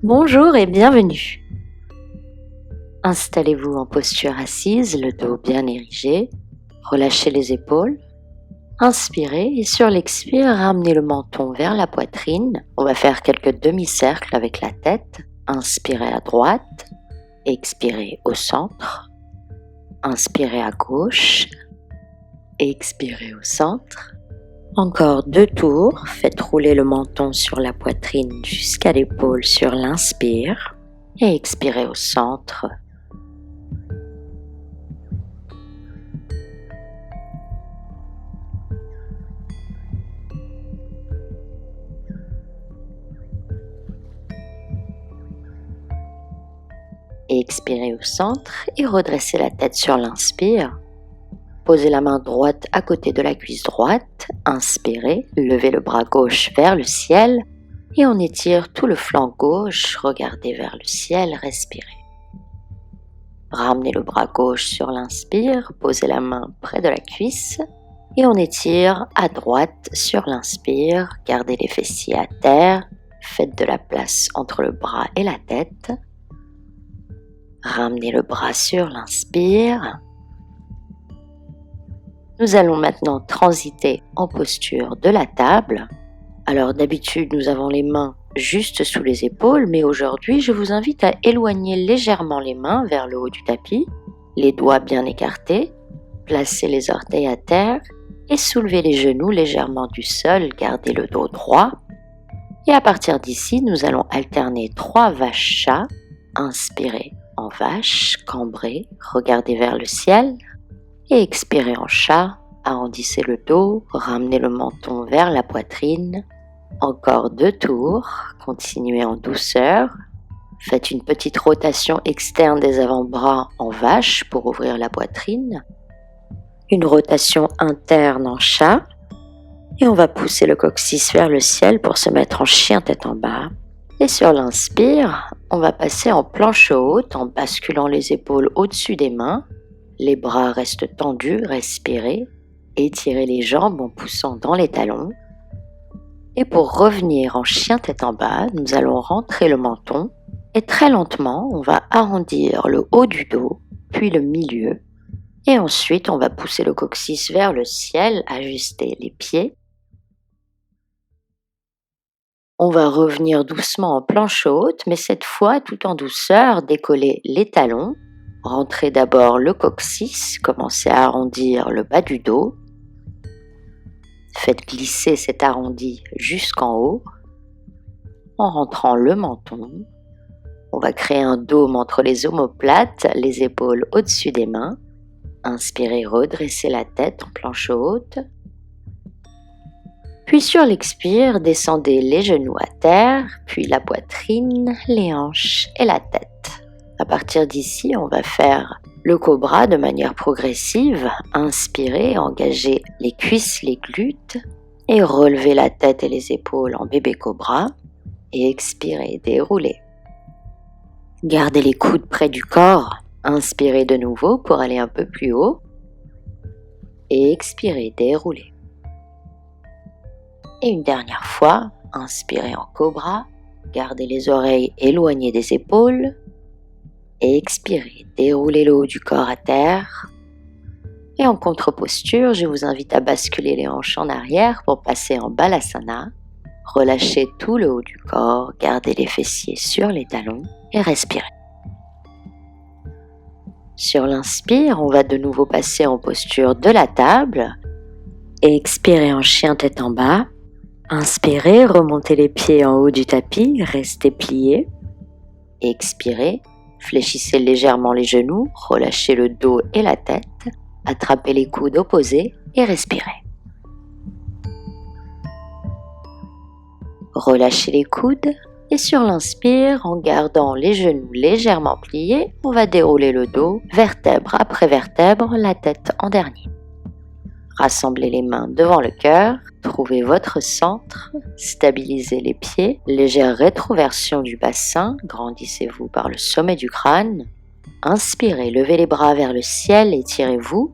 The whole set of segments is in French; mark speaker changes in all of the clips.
Speaker 1: Bonjour et bienvenue. Installez-vous en posture assise, le dos bien érigé. Relâchez les épaules. Inspirez et sur l'expire, ramenez le menton vers la poitrine. On va faire quelques demi-cercles avec la tête. Inspirez à droite, expirez au centre. Inspirez à gauche, expirez au centre. Encore 2 tours, faites rouler le menton sur la poitrine jusqu'à l'épaule sur l'inspire et expirez au centre. Et expirez au centre et redressez la tête sur l'inspire. Posez la main droite à côté de la cuisse droite, inspirez, levez le bras gauche vers le ciel et on étire tout le flanc gauche, regardez vers le ciel, respirez. Ramenez le bras gauche sur l'inspire, posez la main près de la cuisse et on étire à droite sur l'inspire, gardez les fessiers à terre, faites de la place entre le bras et la tête. Ramenez le bras sur l'inspire. Nous allons maintenant transiter en posture de la table. Alors d'habitude, nous avons les mains juste sous les épaules, mais aujourd'hui, je vous invite à éloigner légèrement les mains vers le haut du tapis, les doigts bien écartés, placez les orteils à terre et soulevez les genoux légèrement du sol, gardez le dos droit. Et à partir d'ici, nous allons alterner 3 vaches-chats. Inspirez en vache, cambrez, regardez vers le ciel. Et expirez en chat, arrondissez le dos, ramenez le menton vers la poitrine. Encore 2 tours, continuez en douceur. Faites une petite rotation externe des avant-bras en vache pour ouvrir la poitrine. Une rotation interne en chat. Et on va pousser le coccyx vers le ciel pour se mettre en chien tête en bas. Et sur l'inspire, on va passer en planche haute en basculant les épaules au-dessus des mains. Les bras restent tendus, respirez, étirez les jambes en poussant dans les talons. Et pour revenir en chien tête en bas, nous allons rentrer le menton et très lentement, on va arrondir le haut du dos, puis le milieu. Et ensuite, on va pousser le coccyx vers le ciel, ajuster les pieds. On va revenir doucement en planche haute, mais cette fois, tout en douceur, décoller les talons. Rentrez d'abord le coccyx, commencez à arrondir le bas du dos. Faites glisser cet arrondi jusqu'en haut. En rentrant le menton, on va créer un dôme entre les omoplates, les épaules au-dessus des mains. Inspirez, redressez la tête en planche haute. Puis sur l'expire, descendez les genoux à terre, puis la poitrine, les hanches et la tête. À partir d'ici, on va faire le cobra de manière progressive. Inspirez, engagez les cuisses, les glutes et relevez la tête et les épaules en bébé cobra. Et expirez, déroulez. Gardez les coudes près du corps. Inspirez de nouveau pour aller un peu plus haut. Et expirez, déroulez. Et une dernière fois, inspirez en cobra. Gardez les oreilles éloignées des épaules. Et expirez, déroulez le haut du corps à terre. Et en contre-posture, je vous invite à basculer les hanches en arrière pour passer en balasana. Relâchez tout le haut du corps, gardez les fessiers sur les talons et respirez. Sur l'inspire, on va de nouveau passer en posture de la table. Et expirez en chien tête en bas. Inspirez, remontez les pieds en haut du tapis, restez pliés. Expirez. Fléchissez légèrement les genoux, relâchez le dos et la tête, attrapez les coudes opposés et respirez. Relâchez les coudes et sur l'inspire, en gardant les genoux légèrement pliés, on va dérouler le dos, vertèbre après vertèbre, la tête en dernier. Rassemblez les mains devant le cœur, trouvez votre centre, stabilisez les pieds, légère rétroversion du bassin, grandissez-vous par le sommet du crâne. Inspirez, levez les bras vers le ciel, étirez-vous.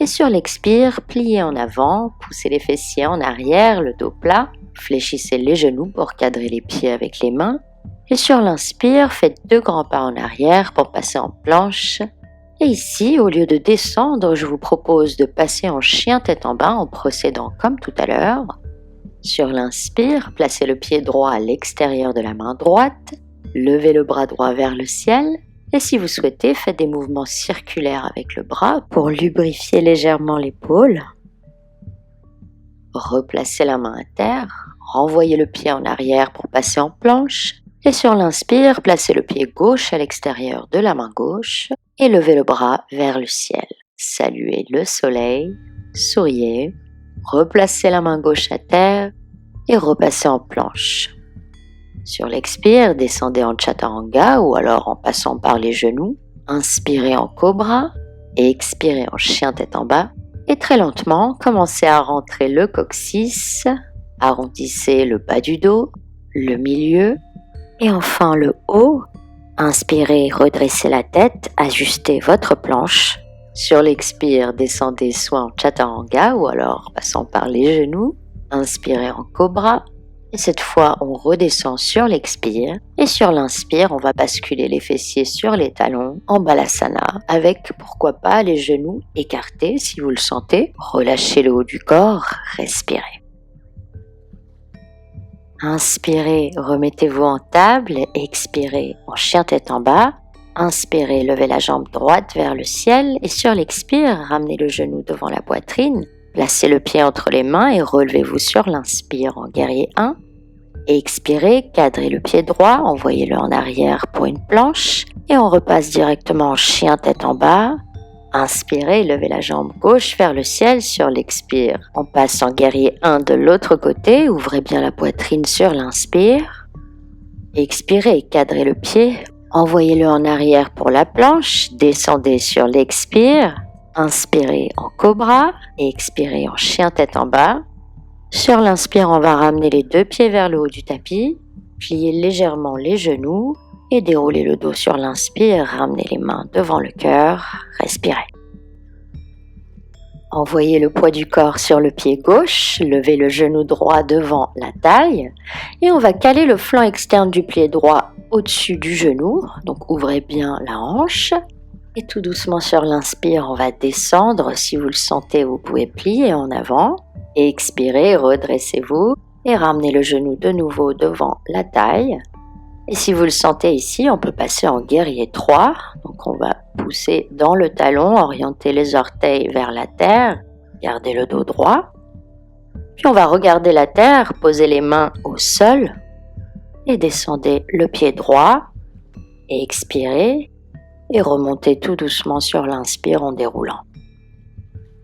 Speaker 1: Et sur l'expire, pliez en avant, poussez les fessiers en arrière, le dos plat. Fléchissez les genoux pour cadrer les pieds avec les mains. Et sur l'inspire, faites 2 grands pas en arrière pour passer en planche. Et ici, au lieu de descendre, je vous propose de passer en chien tête en bas en procédant comme tout à l'heure. Sur l'inspire, placez le pied droit à l'extérieur de la main droite, levez le bras droit vers le ciel et si vous souhaitez, faites des mouvements circulaires avec le bras pour lubrifier légèrement l'épaule. Replacez la main à terre, renvoyez le pied en arrière pour passer en planche et sur l'inspire, placez le pied gauche à l'extérieur de la main gauche et levez le bras vers le ciel. Saluez le soleil, souriez. Replacez la main gauche à terre et repassez en planche. Sur l'expire, descendez en chaturanga ou alors en passant par les genoux. Inspirez en cobra et expirez en chien tête en bas. Et très lentement, commencez à rentrer le coccyx. Arrondissez le bas du dos, le milieu et enfin le haut. Inspirez, redressez la tête, ajustez votre planche. Sur l'expire, descendez soit en chaturanga ou alors passant par les genoux. Inspirez en cobra et cette fois on redescend sur l'expire et sur l'inspire on va basculer les fessiers sur les talons en balasana avec pourquoi pas les genoux écartés si vous le sentez. Relâchez le haut du corps, respirez. Inspirez, remettez-vous en table, expirez en chien tête en bas. Inspirez, levez la jambe droite vers le ciel et sur l'expire, ramenez le genou devant la poitrine. Placez le pied entre les mains et relevez-vous sur l'inspire en guerrier 1. Et expirez, cadrez le pied droit, envoyez-le en arrière pour une planche et on repasse directement en chien tête en bas. Inspirez, levez la jambe gauche vers le ciel sur l'expire. On passe en guerrier 1 de l'autre côté, ouvrez bien la poitrine sur l'inspire. Expirez, cadrez le pied. Envoyez-le en arrière pour la planche, descendez sur l'expire, inspirez en cobra et expirez en chien tête en bas. Sur l'inspire, on va ramener les 2 pieds vers le haut du tapis, plier légèrement les genoux et dérouler le dos sur l'inspire, ramenez les mains devant le cœur, respirez. Envoyez le poids du corps sur le pied gauche, levez le genou droit devant la taille et on va caler le flanc externe du pied droit au-dessus du genou, donc ouvrez bien la hanche et tout doucement sur l'inspire, on va descendre. Si vous le sentez, vous pouvez plier en avant et expirez, redressez-vous et ramenez le genou de nouveau devant la taille. Et si vous le sentez ici, on peut passer en guerrier 3. Donc on va pousser dans le talon, orienter les orteils vers la terre, gardez le dos droit. Puis on va regarder la terre, poser les mains au sol et descendez le pied droit et expirez et remontez tout doucement sur l'inspire en déroulant.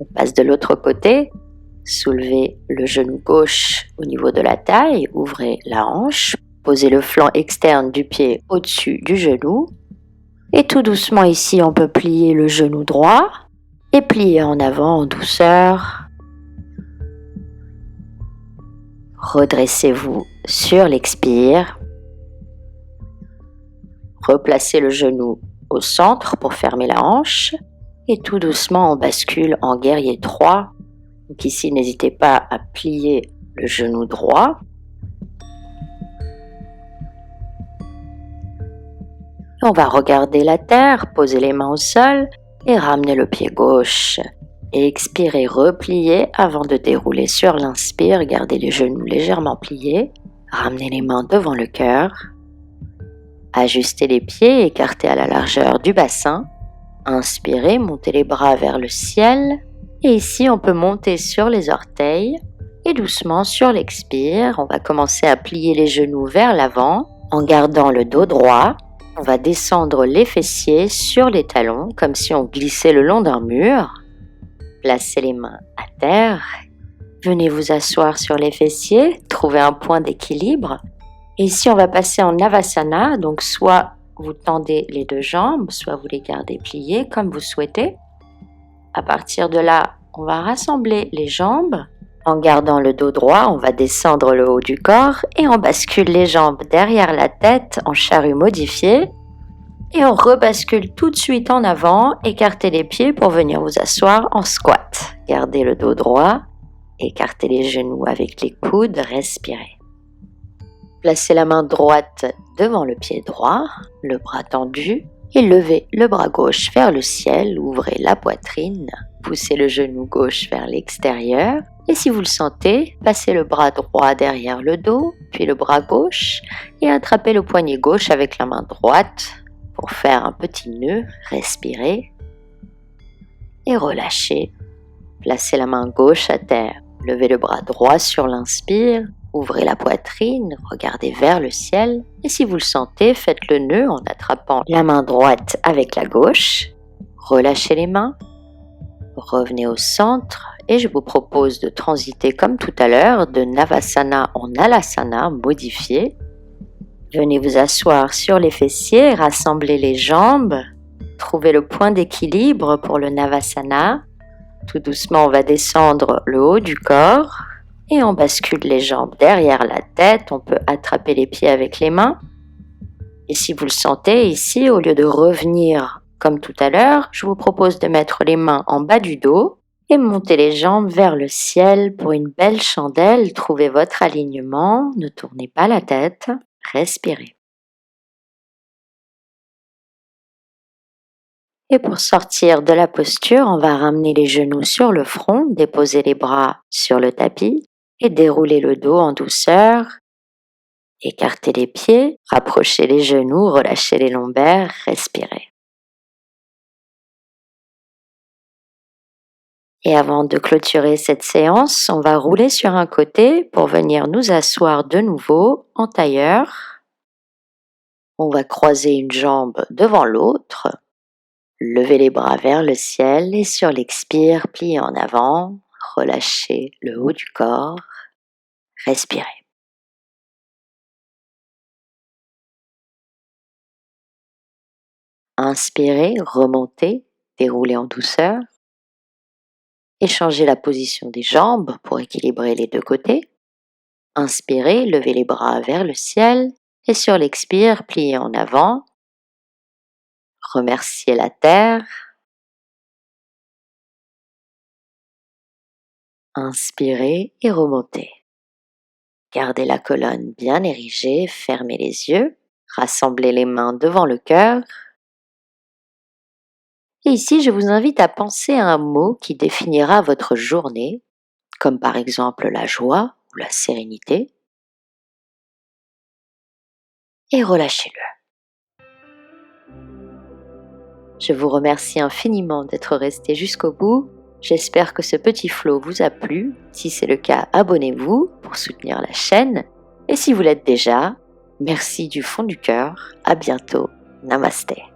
Speaker 1: On passe de l'autre côté, soulevez le genou gauche au niveau de la taille, ouvrez la hanche. Posez le flanc externe du pied au-dessus du genou. Et tout doucement ici, on peut plier le genou droit et plier en avant en douceur. Redressez-vous sur l'expire. Replacez le genou au centre pour fermer la hanche. Et tout doucement, on bascule en guerrier 3. Donc ici, n'hésitez pas à plier le genou droit. On va regarder la terre, poser les mains au sol et ramener le pied gauche. Et expirez, repliez avant de dérouler sur l'inspire. Gardez les genoux légèrement pliés. Ramenez les mains devant le cœur. Ajustez les pieds, écartez à la largeur du bassin. Inspirez, montez les bras vers le ciel. Et ici, on peut monter sur les orteils. Et doucement, sur l'expire, on va commencer à plier les genoux vers l'avant en gardant le dos droit. On va descendre les fessiers sur les talons, comme si on glissait le long d'un mur. Placez les mains à terre. Venez vous asseoir sur les fessiers, trouvez un point d'équilibre. Et ici, on va passer en Navasana, donc soit vous tendez les 2 jambes, soit vous les gardez pliées, comme vous souhaitez. À partir de là, on va rassembler les jambes. En gardant le dos droit, on va descendre le haut du corps et on bascule les jambes derrière la tête en charrue modifié. Et on rebascule tout de suite en avant, écartez les pieds pour venir vous asseoir en squat. Gardez le dos droit, écartez les genoux avec les coudes, respirez. Placez la main droite devant le pied droit, le bras tendu, et levez le bras gauche vers le ciel, ouvrez la poitrine, poussez le genou gauche vers l'extérieur, et si vous le sentez, passez le bras droit derrière le dos, puis le bras gauche, et attrapez le poignet gauche avec la main droite pour faire un petit nœud, respirez, et relâchez. Placez la main gauche à terre, levez le bras droit sur l'inspire, ouvrez la poitrine, regardez vers le ciel et si vous le sentez, faites le nœud en attrapant la main droite avec la gauche. Relâchez les mains, revenez au centre et je vous propose de transiter comme tout à l'heure de Navasana en Alasana modifié. Venez vous asseoir sur les fessiers, rassemblez les jambes, trouvez le point d'équilibre pour le Navasana. Tout doucement, on va descendre le haut du corps et on bascule les jambes derrière la tête. On peut attraper les pieds avec les mains. Et si vous le sentez ici, au lieu de revenir comme tout à l'heure, je vous propose de mettre les mains en bas du dos et monter les jambes vers le ciel pour une belle chandelle. Trouvez votre alignement, ne tournez pas la tête, respirez. Et pour sortir de la posture, on va ramener les genoux sur le front, déposer les bras sur le tapis et dérouler le dos en douceur. Écartez les pieds, rapprochez les genoux, relâchez les lombaires, respirez. Et avant de clôturer cette séance, on va rouler sur un côté pour venir nous asseoir de nouveau en tailleur. On va croiser une jambe devant l'autre. Levez les bras vers le ciel et sur l'expire, pliez en avant, relâchez le haut du corps, respirez. Inspirez, remontez, déroulez en douceur. Et changez la position des jambes pour équilibrer les deux côtés. Inspirez, levez les bras vers le ciel et sur l'expire, pliez en avant. Remerciez la terre. Inspirez et remontez. Gardez la colonne bien érigée, fermez les yeux, rassemblez les mains devant le cœur. Et ici, je vous invite à penser à un mot qui définira votre journée, comme par exemple la joie ou la sérénité, et relâchez-le. Je vous remercie infiniment d'être resté jusqu'au bout. J'espère que ce petit flow vous a plu. Si c'est le cas, abonnez-vous pour soutenir la chaîne. Et si vous l'êtes déjà, merci du fond du cœur. À bientôt. Namasté.